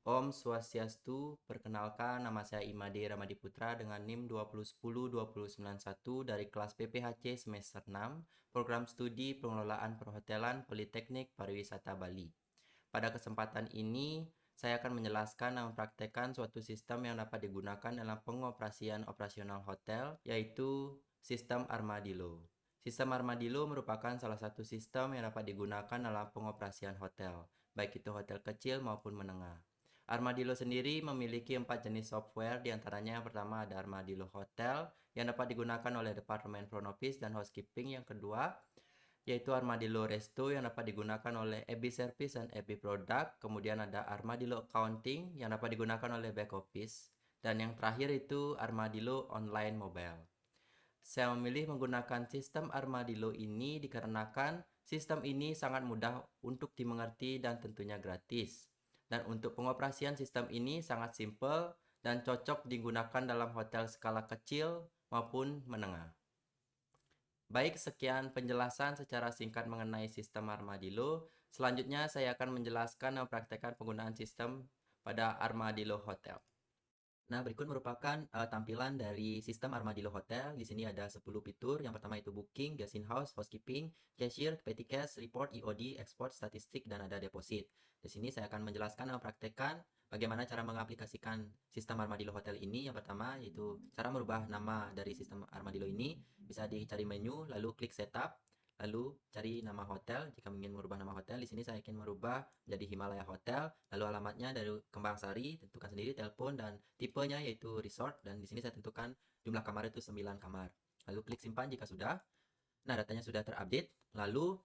Om Swastiastu, perkenalkan nama saya Imade Ramadiputra dengan NIM 2010-2091 dari kelas PPHC semester 6, program studi pengelolaan perhotelan Politeknik Pariwisata Bali. Pada kesempatan ini, saya akan menjelaskan dan mempraktekkan suatu sistem yang dapat digunakan dalam pengoperasian operasional hotel, yaitu sistem Armadillo. Sistem Armadillo merupakan salah satu sistem yang dapat digunakan dalam pengoperasian hotel, baik itu hotel kecil maupun menengah. Armadillo sendiri memiliki 4 jenis software, diantaranya yang pertama ada Armadillo Hotel yang dapat digunakan oleh Departemen Front Office dan Housekeeping. Yang kedua, yaitu Armadillo Resto yang dapat digunakan oleh EB Service dan EB Product. Kemudian ada Armadillo Accounting yang dapat digunakan oleh Back Office. Dan yang terakhir itu Armadillo Online Mobile. Saya memilih menggunakan sistem Armadillo ini dikarenakan sistem ini sangat mudah untuk dimengerti dan tentunya gratis. Dan untuk pengoperasian sistem ini sangat simpel dan cocok digunakan dalam hotel skala kecil maupun menengah. Baik, sekian penjelasan secara singkat mengenai sistem Armadillo. Selanjutnya saya akan menjelaskan dan mempraktekkan penggunaan sistem pada Armadillo Hotel. Nah, berikut merupakan tampilan dari sistem Armadillo Hotel. Di sini ada 10 fitur. Yang pertama itu booking, guest in-house, housekeeping, cashier, petty cash, report, EOD, export, statistik, dan ada deposit. Di sini saya akan menjelaskan dan mempraktekkan bagaimana cara mengaplikasikan sistem Armadillo Hotel ini. Yang pertama yaitu cara merubah nama dari sistem Armadillo ini. Bisa dicari menu, lalu klik setup. Lalu cari nama hotel. Jika ingin merubah nama hotel, di sini saya ingin merubah jadi Himalaya Hotel. Lalu alamatnya dari Kembang Sari, tentukan sendiri, telepon dan tipenya yaitu resort. Dan di sini saya tentukan jumlah kamar itu 9 kamar. Lalu klik simpan jika sudah. Nah, datanya sudah terupdate. Lalu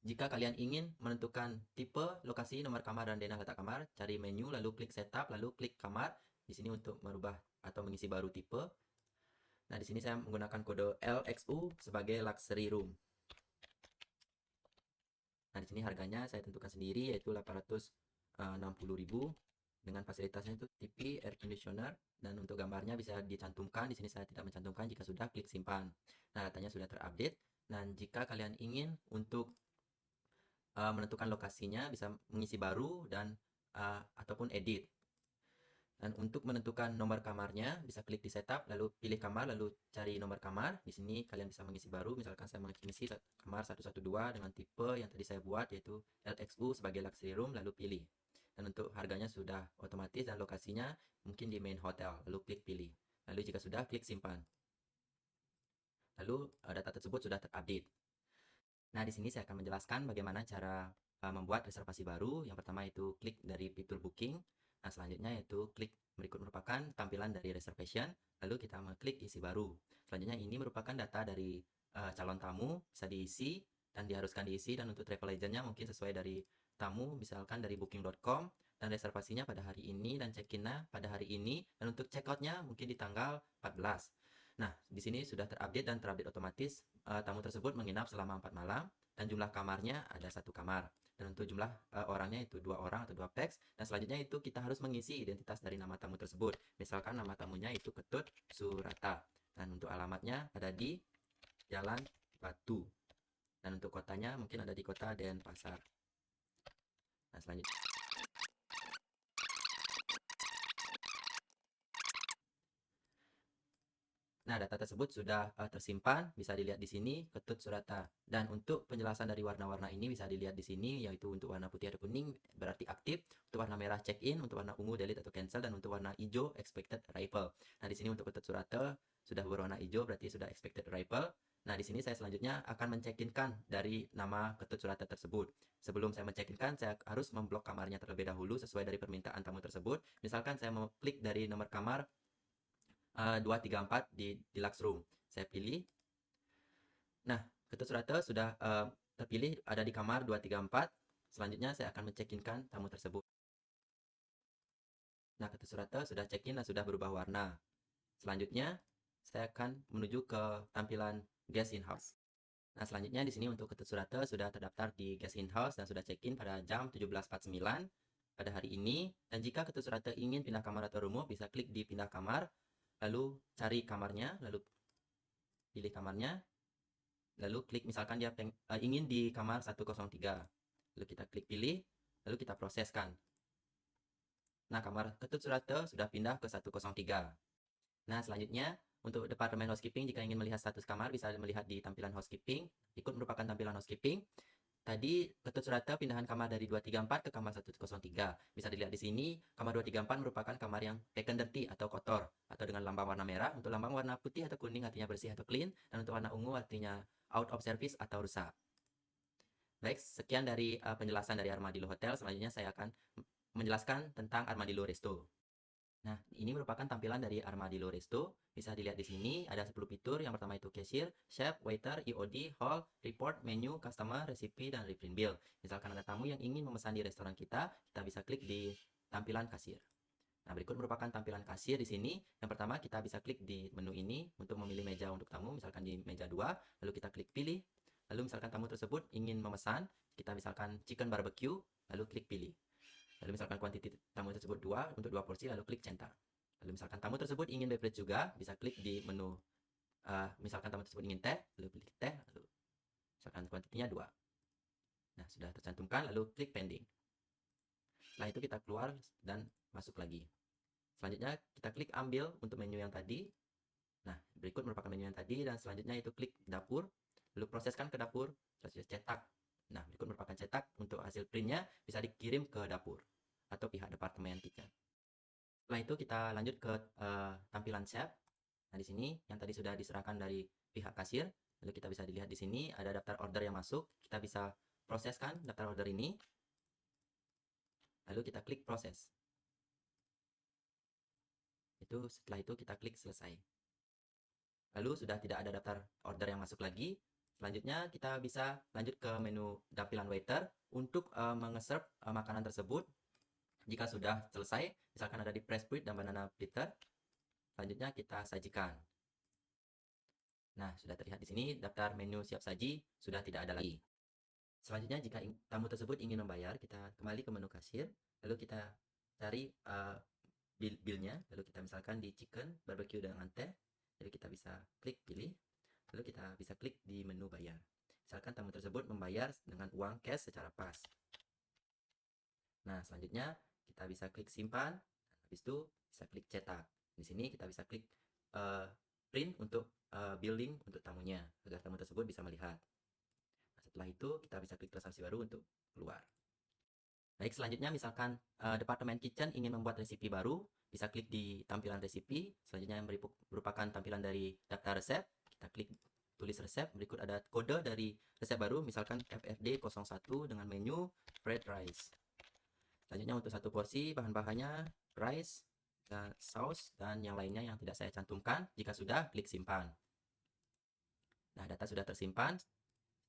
jika kalian ingin menentukan tipe, lokasi, nomor kamar dan denah letak kamar, cari menu, lalu klik setup, lalu klik kamar. Di sini untuk merubah atau mengisi baru tipe. Nah, di sini saya menggunakan kode LXU sebagai luxury room. Nah, di sini harganya saya tentukan sendiri yaitu 860.000 dengan fasilitasnya itu TV, air conditioner, dan untuk gambarnya bisa dicantumkan. Di sini saya tidak mencantumkan. Jika sudah, klik simpan. Nah, datanya sudah terupdate. Dan jika kalian ingin untuk menentukan lokasinya, bisa mengisi baru dan ataupun edit. Dan untuk menentukan nomor kamarnya, bisa klik di setup, lalu pilih kamar, lalu cari nomor kamar. Di sini kalian bisa mengisi baru, misalkan saya mengisi kamar 112 dengan tipe yang tadi saya buat, yaitu LXU sebagai luxury room, lalu pilih. Dan untuk harganya sudah otomatis dan lokasinya mungkin di main hotel, lalu klik pilih. Lalu jika sudah, klik simpan. Lalu data tersebut sudah terupdate. Nah, di sini saya akan menjelaskan bagaimana cara membuat reservasi baru. Yang pertama itu klik dari fitur booking. Nah, selanjutnya yaitu klik berikut merupakan tampilan dari reservation. Lalu kita mengklik isi baru. Selanjutnya ini merupakan data dari calon tamu, bisa diisi dan diharuskan diisi. Dan untuk travel agentnya mungkin sesuai dari tamu, misalkan dari booking.com. Dan reservasinya pada hari ini dan check-innya pada hari ini. Dan untuk check-outnya mungkin di tanggal 14. Nah, di sini sudah terupdate dan terupdate otomatis. Tamu tersebut menginap selama 4 malam dan jumlah kamarnya ada 1 kamar. Dan untuk jumlah orangnya itu 2 orang atau 2 peks. Dan selanjutnya itu kita harus mengisi identitas dari nama tamu tersebut. Misalkan nama tamunya itu Ketut Surata. Dan untuk alamatnya ada di Jalan Batu. Dan untuk kotanya mungkin ada di kota Denpasar. Nah, selanjutnya. Nah, data tersebut sudah tersimpan, bisa dilihat di sini, Ketut Surata. Dan untuk penjelasan dari warna-warna ini bisa dilihat di sini, yaitu untuk warna putih atau kuning berarti aktif, untuk warna merah check-in, untuk warna ungu delete atau cancel, dan untuk warna hijau expected arrival. Nah, di sini untuk Ketut Surata sudah berwarna hijau berarti sudah expected arrival. Nah, di sini saya selanjutnya akan mencekinkan dari nama Ketut Surata tersebut. Sebelum saya mencekinkan, saya harus memblok kamarnya terlebih dahulu sesuai dari permintaan tamu tersebut. Misalkan saya mau klik dari nomor kamar 234 di deluxe room. Saya pilih. Nah, Ketut Surata sudah terpilih ada di kamar 234. Selanjutnya saya akan mencekinkan tamu tersebut. Nah, Ketut Surata sudah check-in dan sudah berubah warna. Selanjutnya saya akan menuju ke tampilan guest in house. Nah, selanjutnya di sini untuk Ketut Surata sudah terdaftar di guest in house dan sudah check-in pada jam 17.49 pada hari ini. Dan jika Ketut Surata ingin pindah kamar atau room, bisa klik di pindah kamar, lalu cari kamarnya, lalu pilih kamarnya, lalu klik misalkan dia ingin di kamar 103. Lalu kita klik pilih, lalu kita proseskan. Nah, kamar Ketut Surate sudah pindah ke 103. Nah, selanjutnya untuk Departemen Housekeeping, jika ingin melihat status kamar, bisa melihat di tampilan Housekeeping. Ikut merupakan tampilan Housekeeping. Tadi Ketut Surate pindahan kamar dari 234 ke kamar 103. Bisa dilihat di sini, kamar 234 merupakan kamar yang taken dirty atau kotor, atau dengan lambang warna merah. Untuk lambang warna putih atau kuning artinya bersih atau clean, dan untuk warna ungu artinya out of service atau rusak. Baik, sekian dari penjelasan dari Armadillo Hotel. Selanjutnya saya akan menjelaskan tentang Armadillo Resto. Nah, ini merupakan tampilan dari Armadillo Resto. Bisa dilihat di sini ada 10 fitur. Yang pertama itu cashier, chef, waiter, EOD, hall, report, menu, customer, recipe, dan reprint bill. Misalkan ada tamu yang ingin memesan di restoran kita bisa klik di tampilan kasir. Nah, berikut merupakan tampilan kasir di sini. Yang pertama, kita bisa klik di menu ini untuk memilih meja untuk tamu, misalkan di meja 2, lalu kita klik pilih. Lalu misalkan tamu tersebut ingin memesan, kita misalkan chicken barbecue, lalu klik pilih. Lalu misalkan kuantiti tamu tersebut 2 untuk 2 porsi, lalu klik centang. Lalu misalkan tamu tersebut ingin beverage juga, bisa klik di menu. Misalkan tamu tersebut ingin teh, lalu pilih teh, lalu misalkan kuantitinya 2. Nah, sudah tercantumkan, lalu klik pending. Setelah itu kita keluar dan masuk lagi. Selanjutnya kita klik ambil untuk menu yang tadi. Nah, berikut merupakan menu yang tadi, dan selanjutnya itu klik dapur, lalu proseskan ke dapur, selanjutnya cetak. Nah, berikut merupakan cetak. Untuk hasil printnya bisa dikirim ke dapur atau pihak departemen kitchen. Setelah itu kita lanjut ke tampilan chef. Nah, di sini yang tadi sudah diserahkan dari pihak kasir, lalu kita bisa dilihat di sini ada daftar order yang masuk. Kita bisa proseskan daftar order ini, lalu kita klik proses. Setelah itu kita klik selesai. Lalu sudah tidak ada daftar order yang masuk lagi. Selanjutnya kita bisa lanjut ke menu tampilan waiter untuk mengeserve makanan tersebut. Jika sudah selesai, misalkan ada di press fruit dan banana fritter, selanjutnya kita sajikan. Nah, sudah terlihat di sini daftar menu siap saji sudah tidak ada lagi. Selanjutnya, jika tamu tersebut ingin membayar, kita kembali ke menu kasir, lalu kita cari bill-nya, lalu kita misalkan di chicken barbecue dengan teh, jadi kita bisa klik pilih, lalu kita bisa klik di menu bayar. Misalkan tamu tersebut membayar dengan uang cash secara pas. Nah, selanjutnya kita bisa klik simpan, habis itu bisa klik cetak. Di sini kita bisa klik print untuk billing untuk tamunya, agar tamu tersebut bisa melihat. Nah, setelah itu kita bisa klik transaksi baru untuk keluar. Baik, selanjutnya misalkan Departemen Kitchen ingin membuat resipi baru, bisa klik di tampilan resipi. Selanjutnya yang merupakan tampilan dari daftar resep, kita klik tulis resep. Berikut ada kode dari resep baru, misalkan FFD 01 dengan menu fried rice. Selanjutnya untuk satu porsi bahan-bahannya rice, dan saus, dan yang lainnya yang tidak saya cantumkan. Jika sudah, klik simpan. Nah, data sudah tersimpan.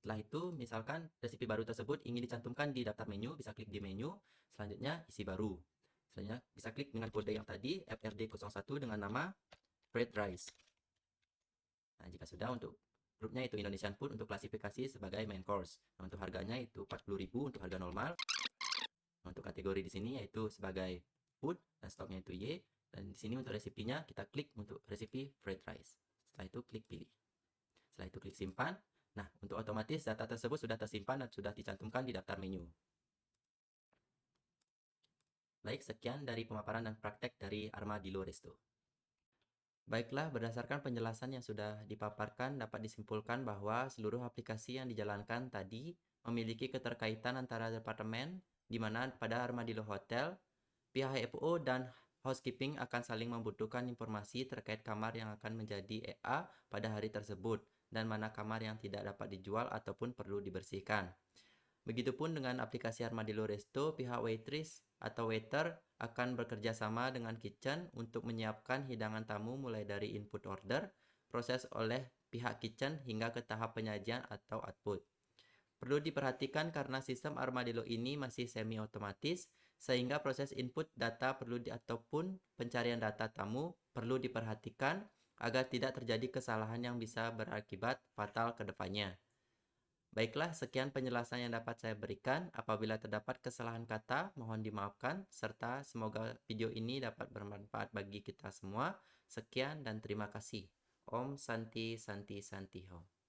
Setelah itu, misalkan resipi baru tersebut ingin dicantumkan di daftar menu, bisa klik di menu. Selanjutnya, isi baru. Selanjutnya, bisa klik dengan kode yang tadi, FRD01 dengan nama fried rice. Nah, jika sudah, untuk grupnya itu Indonesian Food untuk klasifikasi sebagai main course. Nah, untuk harganya itu 40.000 untuk harga normal. Nah, untuk kategori di sini yaitu sebagai food, dan stoknya itu Y. Dan di sini untuk resipinya, kita klik untuk resipi fried rice. Setelah itu, klik pilih. Setelah itu, klik simpan. Nah, untuk otomatis data tersebut sudah tersimpan dan sudah dicantumkan di daftar menu. Baik, sekian dari pemaparan dan praktek dari Armadillo Resto. Baiklah, berdasarkan penjelasan yang sudah dipaparkan, dapat disimpulkan bahwa seluruh aplikasi yang dijalankan tadi memiliki keterkaitan antara departemen, di mana pada Armadillo Hotel, pihak HFO dan housekeeping akan saling membutuhkan informasi terkait kamar yang akan menjadi EA pada hari tersebut, dan mana kamar yang tidak dapat dijual ataupun perlu dibersihkan. Begitupun dengan aplikasi Armadillo Resto, pihak waitress atau waiter akan bekerja sama dengan kitchen untuk menyiapkan hidangan tamu mulai dari input order, proses oleh pihak kitchen hingga ke tahap penyajian atau output. Perlu diperhatikan karena sistem Armadillo ini masih semi otomatis, sehingga proses input data ataupun pencarian data tamu perlu diperhatikan agar tidak terjadi kesalahan yang bisa berakibat fatal ke depannya. Baiklah, sekian penjelasan yang dapat saya berikan. Apabila terdapat kesalahan kata, mohon dimaafkan, serta semoga video ini dapat bermanfaat bagi kita semua. Sekian dan terima kasih. Om Santi Santi Santi Om.